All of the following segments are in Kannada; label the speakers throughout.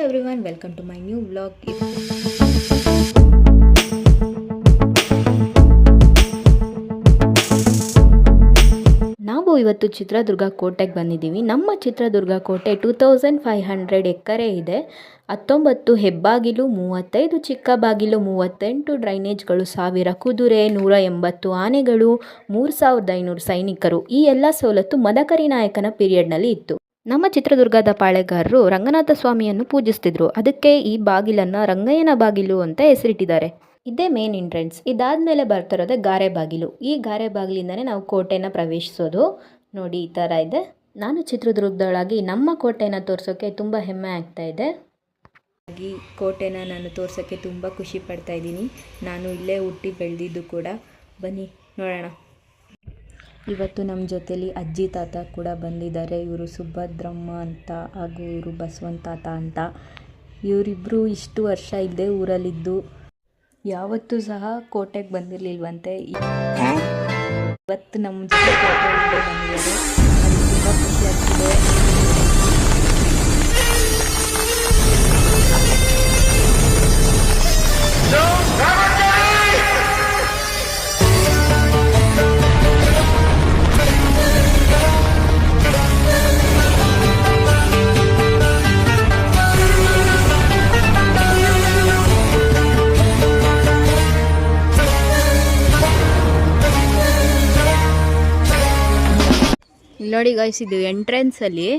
Speaker 1: everyone, welcome to my new vlog. ನಾವು ಇವತ್ತು ಚಿತ್ರದುರ್ಗ ಕೋಟೆಗೆ ಬಂದಿದ್ದೀವಿ. ನಮ್ಮ ಚಿತ್ರದುರ್ಗ ಕೋಟೆ 2500 ಎಕರೆ ಇದೆ. 19 ಹೆಬ್ಬಾಗಿಲು, 35 ಚಿಕ್ಕ ಬಾಗಿಲು, 38 ಡ್ರೈನೇಜ್ಗಳು, 1000 ಕುದುರೆ, 180 ಆನೆಗಳು, 3500 ಸೈನಿಕರು. ಈ ಎಲ್ಲ ಸವಲತ್ತು ಮದಕರಿ ನಾಯಕನ ಪೀರಿಯಡ್ನಲ್ಲಿ ಇತ್ತು. ನಮ್ಮ ಚಿತ್ರದುರ್ಗದ ಪಾಳೆಗಾರರು ರಂಗನಾಥ ಸ್ವಾಮಿಯನ್ನು ಪೂಜಿಸ್ತಿದ್ರು. ಅದಕ್ಕೆ ಈ ಬಾಗಿಲನ್ನು ರಂಗಯ್ಯನ ಬಾಗಿಲು ಅಂತ ಹೆಸರಿಟ್ಟಿದ್ದಾರೆ. ಇದೇ ಮೇನ್ ಎಂಟ್ರೆನ್ಸ್. ಇದಾದಮೇಲೆ ಬರ್ತಿರೋದೇ ಗಾರೆ ಬಾಗಿಲು. ಈ ಗಾರೆ ಬಾಗಿಲಿಂದನೇ ನಾವು ಕೋಟೆನ ಪ್ರವೇಶಿಸೋದು. ನೋಡಿ, ಈ ಥರ ಇದೆ. ನಾನು ಚಿತ್ರದುರ್ಗದೊಳಗೆ ನಮ್ಮ ಕೋಟೆನ ತೋರಿಸೋಕ್ಕೆ ತುಂಬ ಹೆಮ್ಮೆ ಆಗ್ತಾ ಇದೆ. ಹಾಗಾಗಿ ಕೋಟೆನ ನಾನು ತೋರಿಸೋಕ್ಕೆ ತುಂಬ ಖುಷಿ ಪಡ್ತಾ ಇದ್ದೀನಿ. ನಾನು ಇಲ್ಲೇ ಹುಟ್ಟಿ ಬೆಳೆದಿದ್ದು ಕೂಡ. ಬನ್ನಿ ನೋಡೋಣ. ಇವತ್ತು ನಮ್ಮ ಜೊತೇಲಿ ಅಜ್ಜಿ ತಾತ ಕೂಡ ಬಂದಿದ್ದಾರೆ. ಇವರು ಸುಭದ್ರಮ್ಮ ಅಂತ ಹಾಗೂ ಇವರು ಬಸವಂತ ತಾತ ಅಂತ. ಇವರಿಬ್ಬರು ಇಷ್ಟು ವರ್ಷ ಇಲ್ಲದೆ ಊರಲ್ಲಿದ್ದು ಯಾವತ್ತೂ ಸಹ ಕೋಟೆಗೆ ಬಂದಿರಲಿಲ್ವಂತೆ. ಇವತ್ತು ನಮ್ಮ ಜೊತೆ ಕೋಟೆಗೆ ಬಂದಿದ್ದಾರೆ. ತುಂಬ ಖುಷಿ ಆಗ್ತಿದೆ. ನೋಡಿ ಗೈಸ್, ಇದು ಎಂಟ್ರೆನ್ಸಲ್ಲಿ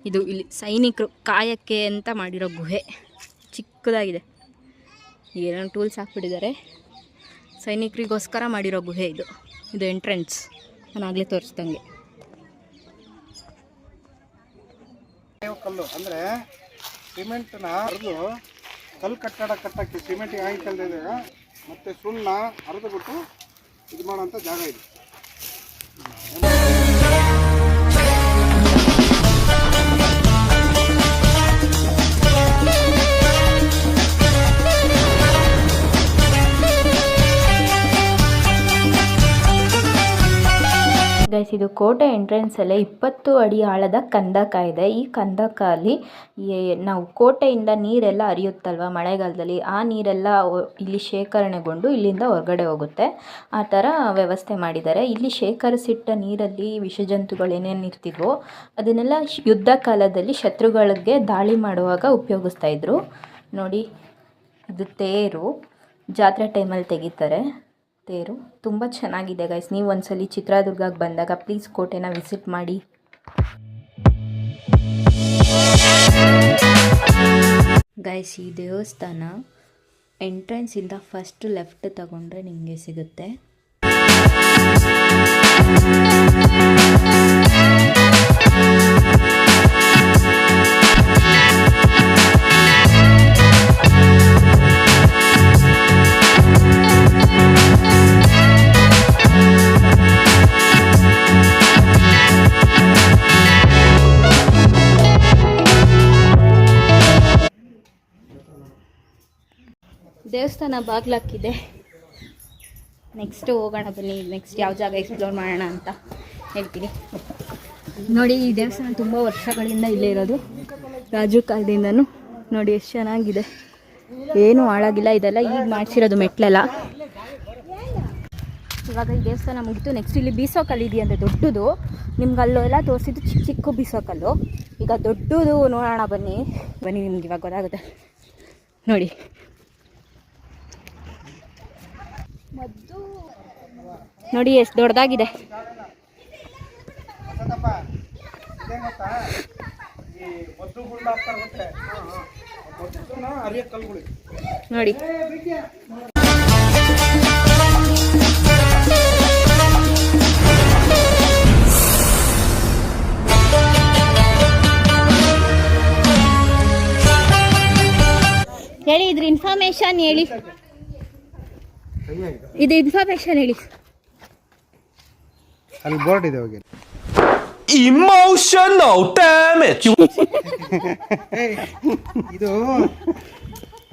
Speaker 1: ಇಲ್ಲಿ ಸೈನಿಕರು ಕಾಯಕ್ಕೆ ಅಂತ ಮಾಡಿರೋ ಗುಹೆ ಚಿಕ್ಕದಾಗಿದೆ. ಏನೋ ಟೂಲ್ಸ್ ಹಾಕ್ಬಿಟ್ಟಿದ್ದಾರೆ. ಸೈನಿಕರಿಗೋಸ್ಕರ ಮಾಡಿರೋ ಗುಹೆ ಇದು ಎಂಟ್ರೆನ್ಸ್. ನಾನು ಆಗಲೇ ತೋರಿಸ್ದಂಗೆ.
Speaker 2: ಕಲ್ಲು ಅಂದರೆ ಸಿಮೆಂಟ್ನ ಅರ್ದು ಕಲ್ಲು ಕಟ್ಟಕ್ಕೆ ಸಿಮೆಂಟಿಗೆ ಹಾಕಿ ಕಲ್ದಿದಾಗ ಮತ್ತು ಸುಣ್ಣ ಅರ್ದು ಬಿಟ್ಟು ಇದು ಮಾಡೋಂಥ ಜಾಗ ಇದೆ.
Speaker 1: ಗೈಸ್, ಇದು ಕೋಟೆ ಎಂಟ್ರೆನ್ಸಲ್ಲೇ 20 ಅಡಿ ಆಳದ ಕಂದಕ ಇದೆ. ಈ ಕಂದಕಲ್ಲಿ ನಾವು ಕೋಟೆಯಿಂದ ನೀರೆಲ್ಲ ಹರಿಯುತ್ತಲ್ವ ಮಳೆಗಾಲದಲ್ಲಿ, ಆ ನೀರೆಲ್ಲ ಇಲ್ಲಿ ಶೇಖರಣೆಗೊಂಡು ಇಲ್ಲಿಂದ ಹೊರಗಡೆ ಹೋಗುತ್ತೆ. ಆ ಥರ ವ್ಯವಸ್ಥೆ ಮಾಡಿದ್ದಾರೆ. ಇಲ್ಲಿ ಶೇಖರಿಸಿಟ್ಟ ನೀರಲ್ಲಿ ವಿಷಜಂತುಗಳು ಏನೇನು ಇರ್ತಿದ್ವೋ ಅದನ್ನೆಲ್ಲ ಯುದ್ಧ ಕಾಲದಲ್ಲಿ ಶತ್ರುಗಳಿಗೆ ದಾಳಿ ಮಾಡುವಾಗ ಉಪಯೋಗಿಸ್ತಾ ಇದ್ರು. ನೋಡಿ, ಇದು ತೇರು. ಜಾತ್ರೆ ಟೈಮಲ್ಲಿ ತೆಗಿತಾರೆ ತೇರು. ತುಂಬ ಚೆನ್ನಾಗಿದೆ ಗೈಸ್. ನೀವು ಒಂದ್ಸಲಿ ಚಿತ್ರದುರ್ಗಕ್ಕೆ ಬಂದಾಗ ಪ್ಲೀಸ್ ಕೋಟೆನ ವಿಸಿಟ್ ಮಾಡಿ. ಗೈಸ್, ಈ ದೇವಸ್ಥಾನ ಎಂಟ್ರೆನ್ಸಿಂದ ಫಸ್ಟ್ ಲೆಫ್ಟ್ ತಗೊಂಡ್ರೆ ನಿಮಗೆ ಸಿಗುತ್ತೆ. ದೇವಸ್ಥಾನ ಬಾಗ್ಲಾಕಿದೆ. ನೆಕ್ಸ್ಟ್ ಹೋಗೋಣ ಬನ್ನಿ. ನೆಕ್ಸ್ಟ್ ಯಾವ ಜಾಗ ಎಕ್ಸ್ಪ್ಲೋರ್ ಮಾಡೋಣ ಅಂತ ಹೇಳ್ತೀನಿ. ನೋಡಿ, ಈ ದೇವಸ್ಥಾನ ತುಂಬ ವರ್ಷಗಳಿಂದ ಇಲ್ಲೇ ಇರೋದು. ರಾಜು ಕಾಲದಿಂದನೂ. ನೋಡಿ ಎಷ್ಟು ಚೆನ್ನಾಗಿದೆ. ಏನೂ ಹಾಳಾಗಿಲ್ಲ. ಇದೆಲ್ಲ ಈಗ ಮಾಡಿಸಿರೋದು ಮೆಟ್ಲೆಲ್ಲ. ಇವಾಗ ಈ ದೇವಸ್ಥಾನ ಮುಗಿತು. ನೆಕ್ಸ್ಟ್ ಇಲ್ಲಿ ಬೀಸೋಕಲ್ಲು ಇದೆಯಂತೆ ದೊಡ್ಡದು. ನಿಮ್ಗೆ ಅಲ್ಲೆಲ್ಲ ತೋರಿಸಿದ್ದು ಚಿಕ್ಕ ಚಿಕ್ಕ ಬೀಸೋಕಲ್ಲು. ಈಗ ದೊಡ್ಡದು ನೋಡೋಣ ಬನ್ನಿ. ನಿಮ್ಗೆ ಇವಾಗ ಗೊತ್ತಾಗುತ್ತೆ. ನೋಡಿ, ನೋಡಿ ಎಷ್ಟು ದೊಡ್ಡದಾಗಿದೆ. ನೋಡಿ, ಹೇಳಿ ಇದ್ರ ಇನ್ಫಾರ್ಮೇಶನ್ ಹೇಳಿ. ಇದು ಇನ್ಫಾರ್ಮೇಶನ್ ಹೇಳಿ.
Speaker 2: ಅಲ್ಲಿ ಬೋರ್ಡ್ ಇದೆ ಹೋಗಿ.
Speaker 3: Emotional damage.
Speaker 2: ಇದು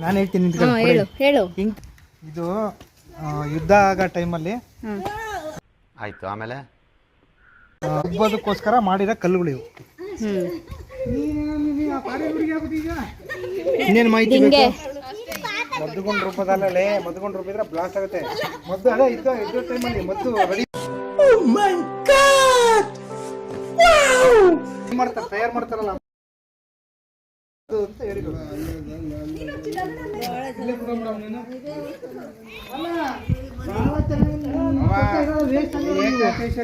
Speaker 2: ನಾನು ಹೇಳ್ತೀನಿ.
Speaker 1: ಹೇಳು.
Speaker 2: ಇದು ಯುದ್ಧ ಆಗೋ ಟೈಮಲ್ಲಿ
Speaker 3: ಆಯ್ತು. ಆಮೇಲೆ
Speaker 2: ಹಬ್ಬದಕ್ಕೋಸ್ಕರ ಮಾಡಿರೋ ಕಲ್ಲುಗಳು ಇವು. ಇನ್ನೇನು ಮಾಹಿತಿ
Speaker 1: ಹಿಂಗೆ
Speaker 2: ಮದ್ದುಗೊಂಡು ರೂಪದಲ್ಲೇ ಮದ್ದುಗೊಂಡು ರೂಪಿದ್ರೆ ಬ್ಲಾಸ್ಟ್ ಆಗುತ್ತೆ. ಮದ್ದು ಅದೇ ಇದ್ದ ಟೈಮಲ್ಲಿ ಮದ್ದು ರೆಡಿ ಮಾಡ್ತಾರೆ, ತಯಾರು ಮಾಡ್ತಾರಲ್ಲ ಅದು ಅಂತ ಹೇಳಿದ್ರು.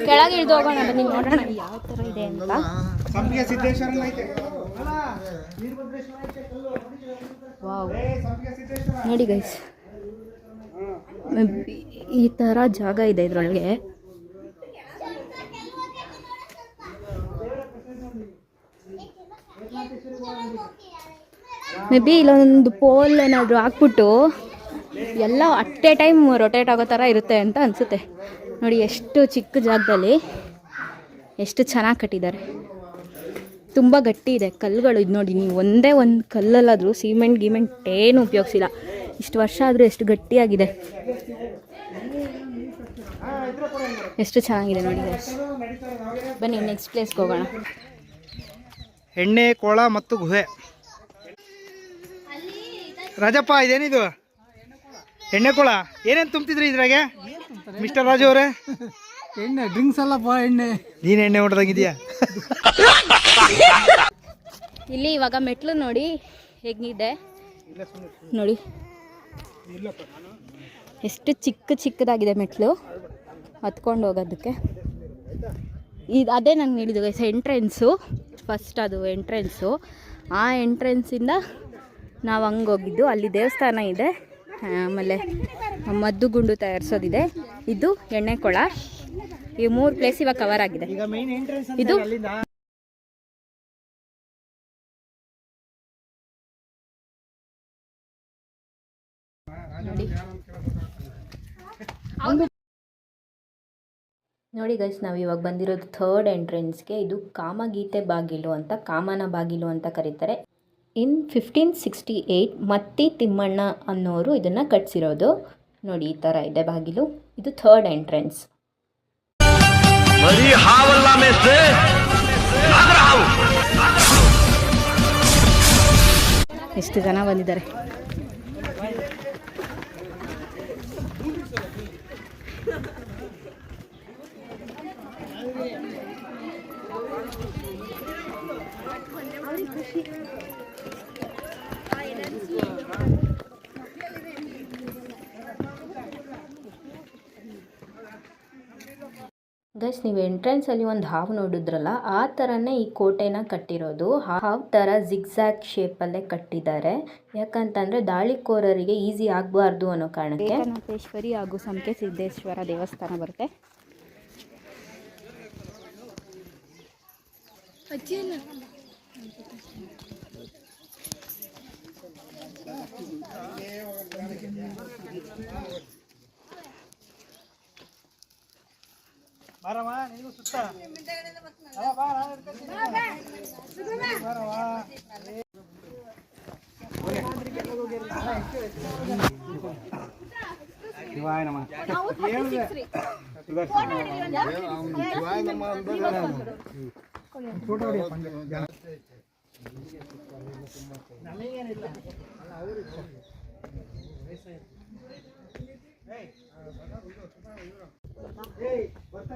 Speaker 1: ಕೆಳಗೆ ಇಳಿದು ಹೋಗೋಣ ನೀವು ನೋಡೋಣ ಯಾವ ಥರ ಇದೆ ಅಂತ.
Speaker 2: ಸಂಪಿಗೆ ಸಿದ್ದೇಶ್ವರ ಐತೆ.
Speaker 1: ವಾವ್, ನೋಡಿ ಗೈಸ್, ಈ ಥರ ಜಾಗ ಇದೆ ಇದರೊಳಗೆ. ಮೇ ಬಿ ಇಲ್ಲೊಂದು ಪೋಲ್ ಏನಾದರೂ ಹಾಕ್ಬಿಟ್ಟು ಎಲ್ಲ ಅಟ್ ಎ ಟೈಮ್ ರೊಟೇಟ್ ಆಗೋ ಥರ ಇರುತ್ತೆ ಅಂತ ಅನಿಸುತ್ತೆ. ನೋಡಿ ಎಷ್ಟು ಚಿಕ್ಕ ಜಾಗದಲ್ಲಿ ಎಷ್ಟು ಚೆನ್ನಾಗಿ ಕಟ್ಟಿದ್ದಾರೆ. ತುಂಬ ಗಟ್ಟಿ ಇದೆ ಕಲ್ಲುಗಳು. ಇದು ನೋಡಿ, ನೀವು ಒಂದೇ ಒಂದು ಕಲ್ಲಲ್ಲಾದರೂ ಸಿಮೆಂಟ್ ಏನು ಉಪಯೋಗಿಸಿಲ್ಲ. ಇಷ್ಟು ವರ್ಷ ಆದರೂ ಎಷ್ಟು ಗಟ್ಟಿಯಾಗಿದೆ, ಎಷ್ಟು ಚೆನ್ನಾಗಿದೆ ನೋಡಿ ಗೈಸ್. ಬನ್ನಿ ನೆಕ್ಸ್ಟ್ ಪ್ಲೇಸ್ಗೆ ಹೋಗೋಣ.
Speaker 2: ಎಣ್ಣೆ ಕೊಳ ಮತ್ತು ಗುಹೆ. ರಾಜಪ್ಪ ಇದೇನಿದು? ಎಣ್ಣೆ ಕೊಳ ಏನೇನು ತುಂಬ್ತಿದ್ರಿ ಇದ್ರಾಗೆ ಮಿಸ್ಟರ್ ರಾಜು ಅವರೇ?
Speaker 3: ಎಣ್ಣೆ ಡ್ರಿಂಕ್ಸ್ ಅಲ್ಲಪ್ಪ, ಎಣ್ಣೆ.
Speaker 2: ನೀನು ಎಣ್ಣೆ ಹೊಡೆದಾಗಿದೆಯಾ?
Speaker 1: ಇಲ್ಲಿ ಇವಾಗ ಮೆಟ್ಲು ನೋಡಿ ಹೇಗಿದೆ ನೋಡಿ, ಎಷ್ಟು ಚಿಕ್ಕದಾಗಿದೆ ಮೆಟ್ಲು ಹತ್ಕೊಂಡು ಹೋಗೋದಕ್ಕೆ. ಇದು ಅದೇ ನಂಗೆ ಹೇಳಿದ್ದು ಗೈಸ್ ಎಂಟ್ರೆನ್ಸು. ಫಸ್ಟ್ ಅದು ಎಂಟ್ರೆನ್ಸು. ಆ ಎಂಟ್ರೆನ್ಸಿಂದ ನಾವು ಹಂಗೆ ಹೋಗಿದ್ದು. ಅಲ್ಲಿ ದೇವಸ್ಥಾನ ಇದೆ, ಆಮೇಲೆ ಮದ್ದುಗುಂಡು ತಯಾರಿಸೋದಿದೆ, ಇದು ಎಣ್ಣೆ ಕೊಳ. ಈ 3 ಪ್ಲೇಸ್ ಇವಾಗ ಕವರ್ ಆಗಿದೆ. ಇದು ನೋಡಿ ಗೈಸ್, ನಾವು ಇವಾಗ ಬಂದಿರೋದು 3rd ಎಂಟ್ರೆನ್ಸ್ಗೆ. ಇದು ಕಾಮಗೀತೆ ಬಾಗಿಲು ಅಂತ, ಕಾಮನ ಬಾಗಿಲು ಅಂತ ಕರೀತಾರೆ. ಇನ್ 1568 ಮತ್ತಿ ತಿಮ್ಮಣ್ಣ ಅನ್ನೋರು ಇದನ್ನು ಕಟ್ಸಿರೋದು. ನೋಡಿ ಈ ಥರ ಇದೆ ಬಾಗಿಲು. ಇದು 3rd ಎಂಟ್ರೆನ್ಸ್. ಎಷ್ಟು ಜನ ಬಂದಿದ್ದಾರೆ. ಗೈಸ್, ನೀವು ಎಂಟ್ರೆನ್ಸಲ್ಲಿ ಒಂದು ಹಾವು ನೋಡಿದ್ರಲ್ಲ, ಆ ಥರನೇ ಈ ಕೋಟೆನ ಕಟ್ಟಿರೋದು. ಹಾವು ಥರ ಜಿಗ್ಜ್ಯಾಗ್ ಶೇಪಲ್ಲೇ ಕಟ್ಟಿದ್ದಾರೆ. ಯಾಕಂತಂದರೆ ದಾಳಿಕೋರರಿಗೆ ಈಸಿ ಆಗಬಾರ್ದು ಅನ್ನೋ ಕಾರಣಕ್ಕೆ. ಏಕನಾಥೇಶ್ವರಿ ಹಾಗೂ ಸಂಕೆ ಸಿದ್ದೇಶ್ವರ ದೇವಸ್ಥಾನ ಬರುತ್ತೆ.
Speaker 2: ಬಾರವಾ ನೀವು ಸುತ್ತ ಶಿವಾಯ ನಮಃ.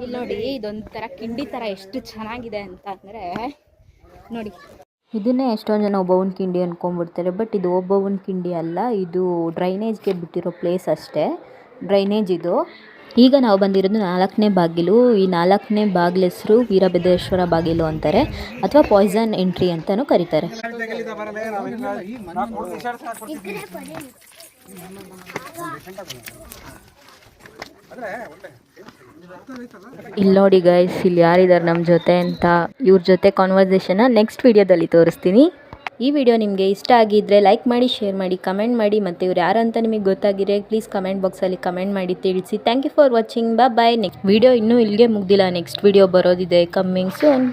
Speaker 1: ಇಲ್ಲಿ ನೋಡಿ, ಇದೊಂಥರ ಕಿಂಡಿ ಥರ ಎಷ್ಟು ಚೆನ್ನಾಗಿದೆ ಅಂತ ಅಂದರೆ ನೋಡಿ. ಇದನ್ನೇ ಎಷ್ಟೊಂದು ಜನ ಒಬ್ಬವನ ಕಿಂಡಿ ಅಂದ್ಕೊಂಡ್ಬಿಡ್ತಾರೆ. ಬಟ್ ಇದು ಒಬ್ಬವನ ಕಿಂಡಿ ಅಲ್ಲ, ಇದು ಡ್ರೈನೇಜ್ಗೆ ಬಿಟ್ಟಿರೋ ಪ್ಲೇಸ್ ಅಷ್ಟೇ. ಡ್ರೈನೇಜ್ ಇದು. ಈಗ ನಾವು ಬಂದಿರೋದು 4ನೇ ಬಾಗಿಲು. ಈ 4ನೇ ಬಾಗಿಲು ಹೆಸರು ವೀರಭದ್ರೇಶ್ವರ ಬಾಗಿಲು ಅಂತಾರೆ, ಅಥವಾ ಪಾಯ್ಸನ್ ಎಂಟ್ರಿ ಅಂತಲೂ ಕರೀತಾರೆ. ಇಲ್ಲಿ ನೋಡಿ ಗೈಸ್, ಇಲ್ಲಿ ಯಾರಿದ್ದಾರೆ ನಮ್ಮ ಜೊತೆ ಅಂತ. ಇವ್ರ ಜೊತೆ ಕಾನ್ವರ್ಸೇಷನ್ನ ನೆಕ್ಸ್ಟ್ ವಿಡಿಯೋದಲ್ಲಿ ತೋರಿಸ್ತೀನಿ. ಈ ವಿಡಿಯೋ ನಿಮಗೆ ಇಷ್ಟ ಆಗಿದ್ದರೆ ಲೈಕ್ ಮಾಡಿ, ಶೇರ್ ಮಾಡಿ, ಕಮೆಂಟ್ ಮಾಡಿ. ಮತ್ತು ಇವ್ರು ಯಾರು ಅಂತ ನಿಮಗೆ ಗೊತ್ತಾಗಿದ್ರೆ ಪ್ಲೀಸ್ ಕಮೆಂಟ್ ಬಾಕ್ಸಲ್ಲಿ ಕಮೆಂಟ್ ಮಾಡಿ ತಿಳಿಸಿ. Thank you for watching. Bye. Next video ಇನ್ನೂ ಇಲ್ಲಿಗೆ ಮುಗ್ದಿಲ್ಲ, ನೆಕ್ಸ್ಟ್ ವಿಡಿಯೋ ಬರೋದಿದೆ, ಕಮ್ಮಿಂಗ್ ಸೂನ್.